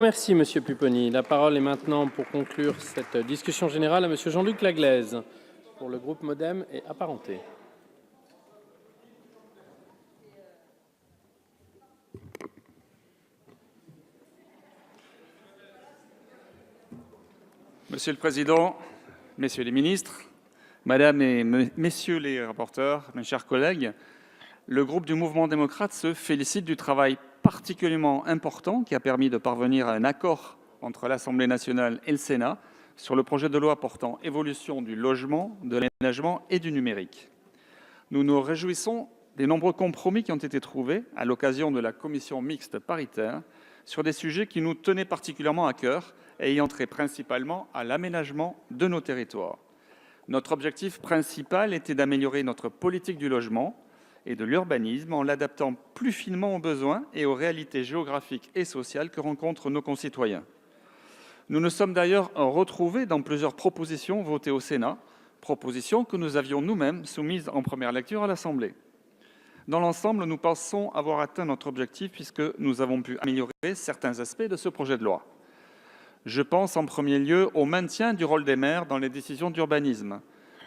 Merci, Monsieur Pupponi. La parole est maintenant, pour conclure cette discussion générale, à Monsieur Jean-Luc Laglaise, pour le groupe MoDem et Apparentés. Monsieur le Président, Messieurs les ministres, Madame et Messieurs les rapporteurs, mes chers collègues, le groupe du Mouvement démocrate se félicite du travail particulièrement important qui a permis de parvenir à un accord entre l'Assemblée nationale et le Sénat sur le projet de loi portant évolution du logement, de l'aménagement et du numérique. Nous nous réjouissons des nombreux compromis qui ont été trouvés à l'occasion de la commission mixte paritaire sur des sujets qui nous tenaient particulièrement à cœur et ayant trait principalement à l'aménagement de nos territoires. Notre objectif principal était d'améliorer notre politique du logement et de l'urbanisme en l'adaptant plus finement aux besoins et aux réalités géographiques et sociales que rencontrent nos concitoyens. Nous nous sommes d'ailleurs retrouvés dans plusieurs propositions votées au Sénat, propositions que nous avions nous-mêmes soumises en première lecture à l'Assemblée. Dans l'ensemble, nous pensons avoir atteint notre objectif puisque nous avons pu améliorer certains aspects de ce projet de loi. Je pense en premier lieu au maintien du rôle des maires dans les décisions d'urbanisme.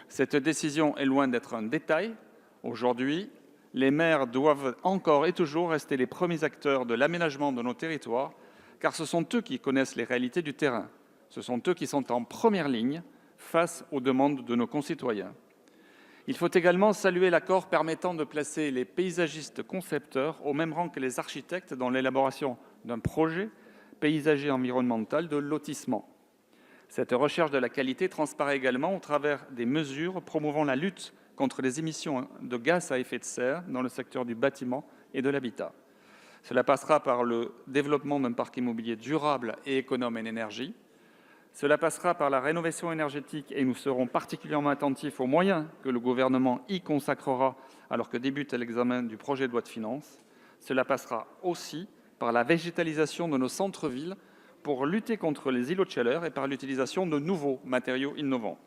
Cette décision est loin d'être un détail. Aujourd'hui, les maires doivent encore et toujours rester les premiers acteurs de l'aménagement de nos territoires, car ce sont eux qui connaissent les réalités du terrain. Ce sont eux qui sont en première ligne face aux demandes de nos concitoyens. Il faut également saluer l'accord permettant de placer les paysagistes concepteurs au même rang que les architectes dans l'élaboration d'un projet paysager environnemental de lotissement. Cette recherche de la qualité transparaît également au travers des mesures promouvant la lutte contre les émissions de gaz à effet de serre dans le secteur du bâtiment et de l'habitat. Cela passera par le développement d'un parc immobilier durable et économe en énergie. Cela passera par la rénovation énergétique et nous serons particulièrement attentifs aux moyens que le gouvernement y consacrera alors que débute l'examen du projet de loi de finances. Cela passera aussi par la végétalisation de nos centres-villes pour lutter contre les îlots de chaleur et par l'utilisation de nouveaux matériaux innovants.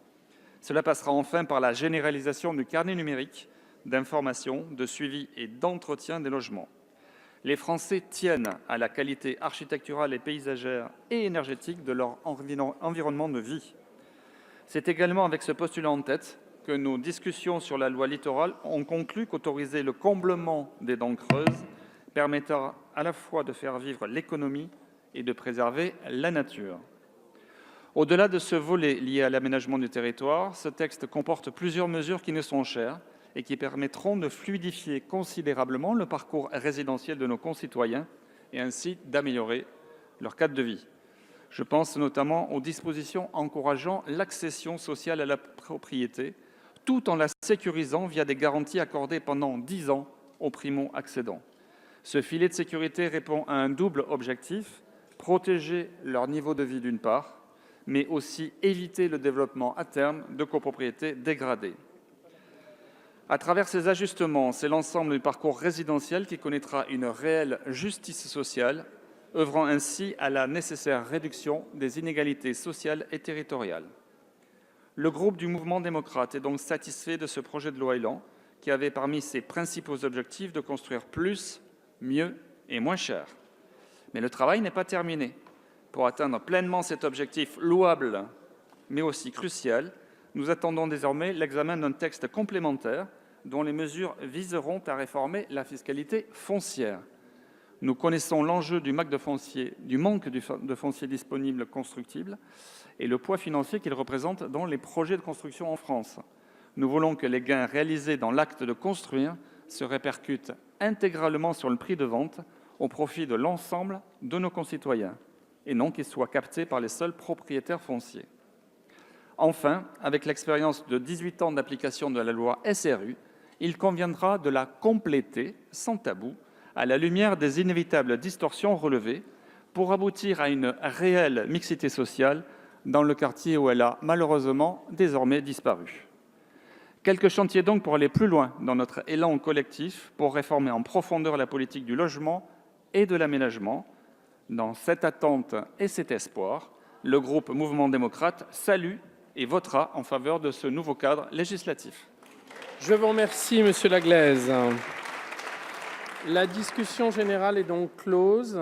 Cela passera enfin par la généralisation du carnet numérique d'information, de suivi et d'entretien des logements. Les Français tiennent à la qualité architecturale et paysagère et énergétique de leur environnement de vie. C'est également avec ce postulat en tête que nos discussions sur la loi Littoral ont conclu qu'autoriser le comblement des dents creuses permettra à la fois de faire vivre l'économie et de préserver la nature. Au-delà de ce volet lié à l'aménagement du territoire, ce texte comporte plusieurs mesures qui nous sont chères et qui permettront de fluidifier considérablement le parcours résidentiel de nos concitoyens et ainsi d'améliorer leur cadre de vie. Je pense notamment aux dispositions encourageant l'accession sociale à la propriété, tout en la sécurisant via des garanties accordées pendant 10 ans aux primo-accédants. Ce filet de sécurité répond à un double objectif, protéger leur niveau de vie d'une part, mais aussi éviter le développement à terme de copropriétés dégradées. À travers ces ajustements, c'est l'ensemble du parcours résidentiel qui connaîtra une réelle justice sociale, œuvrant ainsi à la nécessaire réduction des inégalités sociales et territoriales. Le groupe du Mouvement démocrate est donc satisfait de ce projet de loi ÉLAN, qui avait parmi ses principaux objectifs de construire plus, mieux et moins cher. Mais le travail n'est pas terminé. Pour atteindre pleinement cet objectif louable, mais aussi crucial, nous attendons désormais l'examen d'un texte complémentaire dont les mesures viseront à réformer la fiscalité foncière. Nous connaissons l'enjeu du manque de foncier disponible constructible et le poids financier qu'il représente dans les projets de construction en France. Nous voulons que les gains réalisés dans l'acte de construire se répercutent intégralement sur le prix de vente au profit de l'ensemble de nos concitoyens et non qu'ils soient captés par les seuls propriétaires fonciers. Enfin, avec l'expérience de 18 ans d'application de la loi SRU, il conviendra de la compléter sans tabou à la lumière des inévitables distorsions relevées pour aboutir à une réelle mixité sociale dans le quartier où elle a malheureusement désormais disparu. Quelques chantiers donc pour aller plus loin dans notre élan collectif pour réformer en profondeur la politique du logement et de l'aménagement. Dans cette attente et cet espoir, le groupe Mouvement démocrate salue et votera en faveur de ce nouveau cadre législatif. Je vous remercie, Monsieur Laglaise. La discussion générale est donc close.